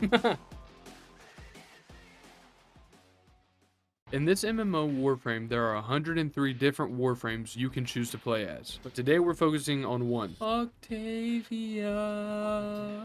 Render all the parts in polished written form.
In this MMO Warframe, there are 103 different Warframes you can choose to play as. But today we're focusing on one. Octavia.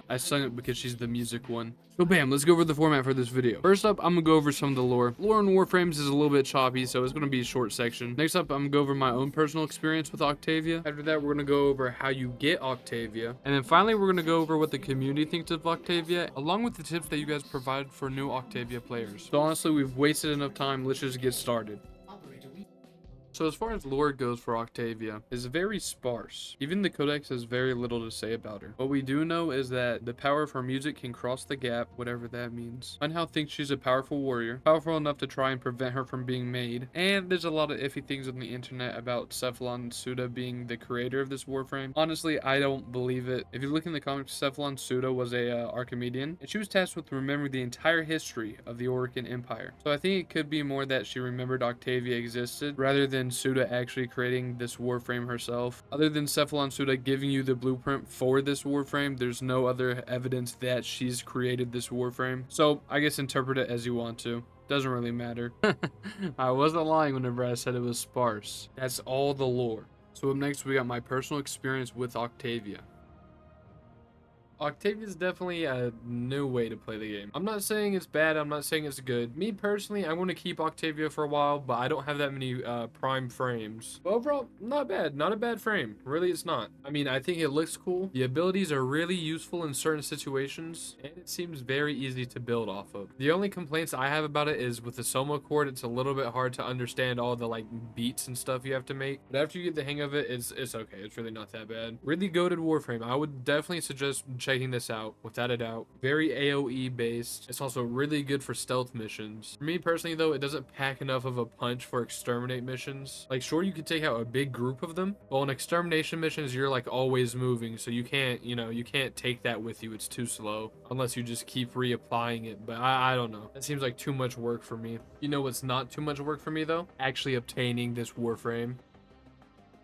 I sung it because she's the music one. So bam, let's go over the format for this video. First up, I'm gonna go over some of the lore. Lore in Warframes is a little bit choppy, so it's gonna be a short section. Next up, I'm gonna go over my own personal experience with Octavia. After that, we're gonna go over how you get Octavia. And then finally, we're gonna go over what the community thinks of Octavia, along with the tips that you guys provide for new Octavia players. So honestly, we've wasted enough time. Let's just get started. So as far as lore goes for Octavia, it's very sparse. Even the codex has very little to say about her. What we do know is that the power of her music can cross the gap, whatever that means. Unhow thinks she's a powerful warrior, powerful enough to try and prevent her from being made. And there's a lot of iffy things on the internet about Cephalon Suda being the creator of this Warframe. Honestly, I don't believe it. If you look in the comics, Cephalon Suda was a Archimedean, and she was tasked with remembering the entire history of the Orican Empire. So I think it could be more that she remembered Octavia existed, rather than Suda actually creating this Warframe herself. Other than Cephalon Suda giving you the blueprint for this Warframe, there's no other evidence that she's created this Warframe. So I guess interpret it as you want to. Doesn't really matter. I wasn't lying whenever I said it was sparse. That's all the lore. So up next, we got my personal experience with Octavia. Octavia is definitely a new way to play the game. I'm not saying it's bad, I'm not saying it's good. Me personally, I want to keep Octavia for a while, but I don't have that many prime frames. But overall, not bad. Not a bad frame. Really, it's not. I mean, I think it looks cool. The abilities are really useful in certain situations, and it seems very easy to build off of. The only complaints I have about it is with the Soma chord, it's a little bit hard to understand all the like beats and stuff you have to make. But after you get the hang of it, it's okay. It's really not that bad. Really goated Warframe. I would definitely suggest checking this out, without a doubt. Very AoE based. It's also really good for stealth missions. For me personally though, it doesn't pack enough of a punch for exterminate missions. Like sure, you can take out a big group of them, but on extermination missions you're like always moving, so you can't, you can't take that with you. It's too slow unless you just keep reapplying it. But I don't know, that seems like too much work for me. You know what's not too much work for me though? Actually obtaining this Warframe.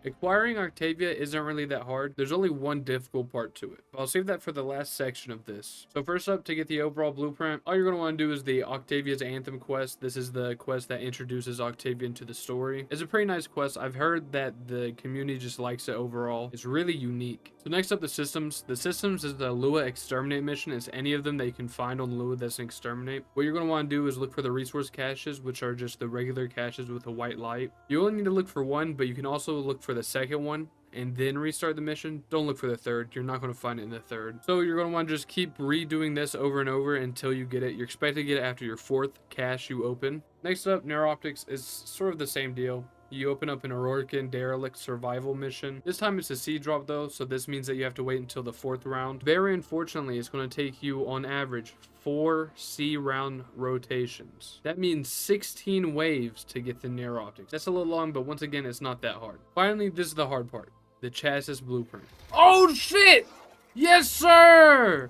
Acquiring Octavia isn't really that hard. There's only one difficult part to it. I'll save that for the last section of this. So first up, to get the overall blueprint, all you're going to want to do is the Octavia's Anthem quest. This is the quest that introduces Octavia into the story. It's a pretty nice quest. I've heard that the community just likes it overall. It's really unique. So next up, the systems. The systems is the Lua Exterminate mission. It's any of them that you can find on Lua that's an exterminate. What you're going to want to do is look for the resource caches, which are just the regular caches with a white light. You only need to look for one, but you can also look for the second one and then restart the mission. Don't look for the third. You're not going to find it in the third. So you're going to want to just keep redoing this over and over until you get it. You're expected to get it after your fourth cache you open. Next up, Neuroptics is sort of the same deal. You open up an Aurorican Derelict survival mission. This time it's a seed drop though, so this means that you have to wait until the fourth round. Very unfortunately, it's going to take you on average 4 C round rotations. That means 16 waves to get the Neuroptics. That's a little long, but once again, it's not that hard. Finally, this is the hard part. The chassis blueprint. Oh shit! Yes, sir!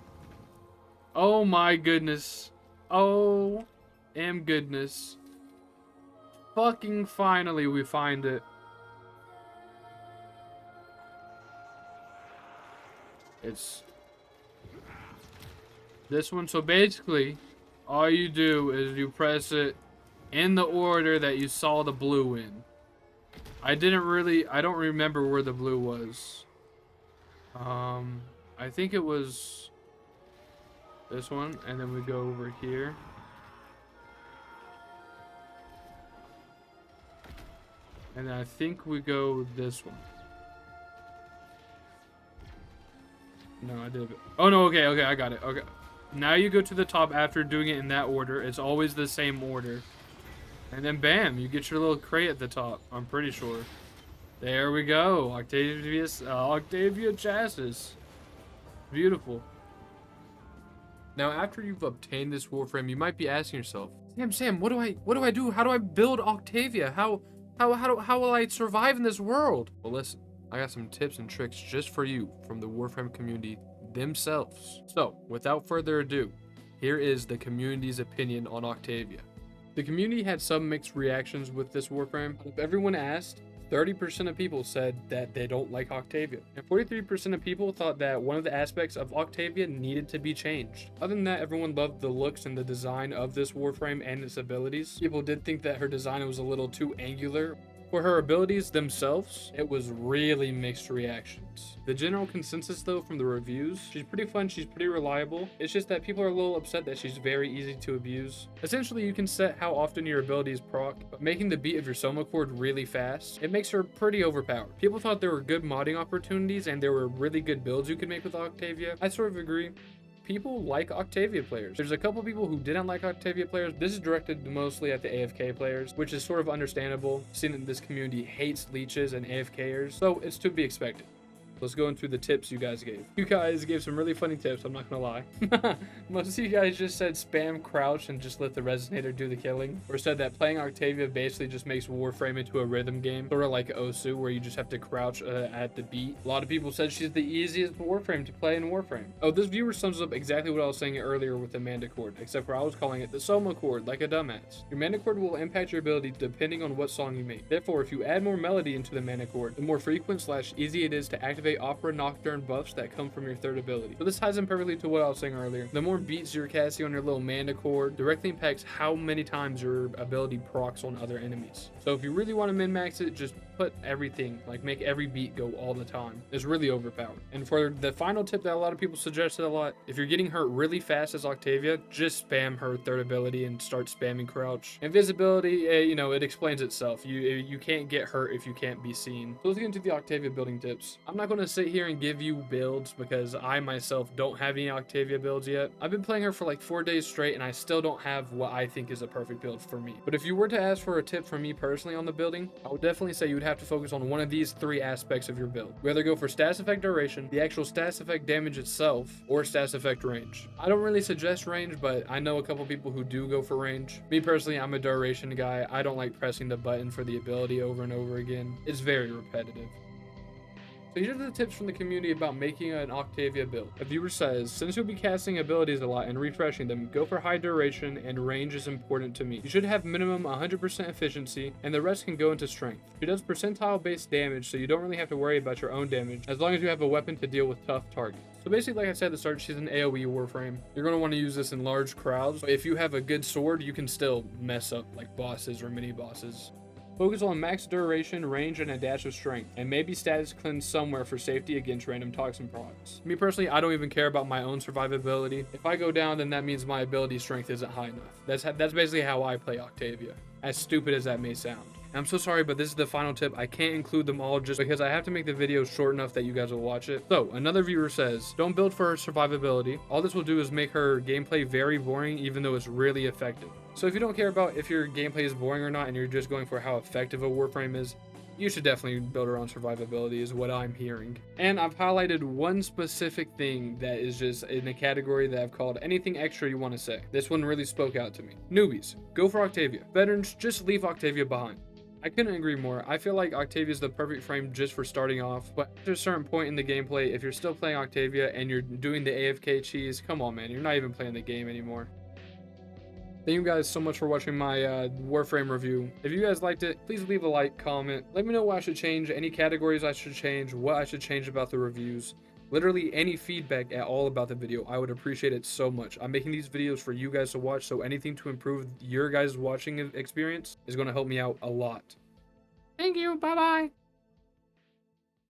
Oh my goodness. Oh, goodness. Fucking finally we find it. It's this one. So basically, all you do is you press it in the order that you saw the blue in. I don't remember where the blue was. I think it was this one, and then we go over here. And I think we go this one. No, I did. Oh, no, okay, I got it. Okay. Now you go to the top after doing it in that order. It's always the same order. And then bam, you get your little crate at the top. I'm pretty sure. There we go. Octavia chassis. Beautiful. Now, after you've obtained this Warframe, you might be asking yourself, Sam, what do I do? How do I build Octavia? How will I survive in this world? Well, listen, I got some tips and tricks just for you from the Warframe community themselves. So, without further ado, here is the community's opinion on Octavia. The community had some mixed reactions with this Warframe. If everyone asked, 30% of people said that they don't like Octavia, and 43% of people thought that one of the aspects of Octavia needed to be changed. Other than that, everyone loved the looks and the design of this Warframe and its abilities. People did think that her design was a little too angular. For her abilities themselves, it was really mixed reactions. The general consensus though from the reviews, she's pretty fun, she's pretty reliable. It's just that people are a little upset that she's very easy to abuse. Essentially, you can set how often your abilities proc, but making the beat of your Soma chord really fast, it makes her pretty overpowered. People thought there were good modding opportunities and there were really good builds you could make with Octavia. I sort of agree. People like Octavia players. There's a couple people who didn't like Octavia players. This is directed mostly at the AFK players, which is sort of understandable, seeing that this community hates leeches and AFKers, so it's to be expected. Let's go into the tips you guys gave. You guys gave some really funny tips, I'm not gonna lie. Most of you guys just said spam crouch and just let the resonator do the killing, or said that playing Octavia basically just makes Warframe into a rhythm game, sort of like Osu, where you just have to crouch at the beat. A lot of people said she's the easiest Warframe to play in Warframe. Oh, this viewer sums up exactly what I was saying earlier with the mana chord, except for I was calling it the Soma chord, like a dumbass. Your mana chord will impact your ability depending on what song you make. Therefore, if you add more melody into the mana chord, the more frequent / easy it is to activate Opera Nocturne buffs that come from your third ability. So this ties in perfectly to what I was saying earlier. The more beats you're casting on your little mana chord directly impacts how many times your ability procs on other enemies. So if you really want to min-max it, just put everything, like make every beat go all the time. It's really overpowered. And for the final tip that a lot of people suggested a lot, if you're getting hurt really fast as Octavia, just spam her third ability and start spamming crouch. Invisibility, you know, it explains itself. You can't get hurt if you can't be seen. So let's get into the Octavia building tips. I'm not going to sit here and give you builds because I myself don't have any Octavia builds yet. I've been playing her for like 4 days straight and I still don't have what I think is a perfect build for me. But if you were to ask for a tip from me personally on the building, I would definitely say you would have to focus on one of these 3 aspects of your build. You either go for status effect duration, the actual status effect damage itself, or status effect range. I don't really suggest range, but I know a couple people who do go for range. Me personally, I'm a duration guy. I don't like pressing the button for the ability over and over again. It's very repetitive. So here are the tips from the community about making an Octavia build. A viewer says, since you'll be casting abilities a lot and refreshing them, go for high duration and range is important to me. You should have minimum 100% efficiency and the rest can go into strength. She does percentile based damage, so you don't really have to worry about your own damage as long as you have a weapon to deal with tough targets. So basically, like I said at the start, she's an AoE Warframe. You're going to want to use this in large crowds, but if you have a good sword, you can still mess up like bosses or mini bosses. Focus on max duration, range, and a dash of strength, and maybe status cleanse somewhere for safety against random toxin procs. Me personally, I don't even care about my own survivability. If I go down, then that means my ability strength isn't high enough. That's basically how I play Octavia, as stupid as that may sound. I'm so sorry, but this is the final tip. I can't include them all just because I have to make the video short enough that you guys will watch it. So, another viewer says, don't build for her survivability. All this will do is make her gameplay very boring, even though it's really effective. So if you don't care about if your gameplay is boring or not, and you're just going for how effective a Warframe is, you should definitely build her on survivability is what I'm hearing. And I've highlighted one specific thing that is just in a category that I've called anything extra you want to say. This one really spoke out to me. Newbies, go for Octavia. Veterans, just leave Octavia behind. I couldn't agree more. I feel like Octavia is the perfect frame just for starting off, but after a certain point in the gameplay, if you're still playing Octavia and you're doing the AFK cheese, come on man, you're not even playing the game anymore. Thank you guys so much for watching my Warframe review. If you guys liked it, please leave a like, comment. Let me know what I should change, any categories I should change, what I should change about the reviews. Literally any feedback at all about the video, I would appreciate it so much. I'm making these videos for you guys to watch, so anything to improve your guys' watching experience is going to help me out a lot. Thank you. Bye-bye.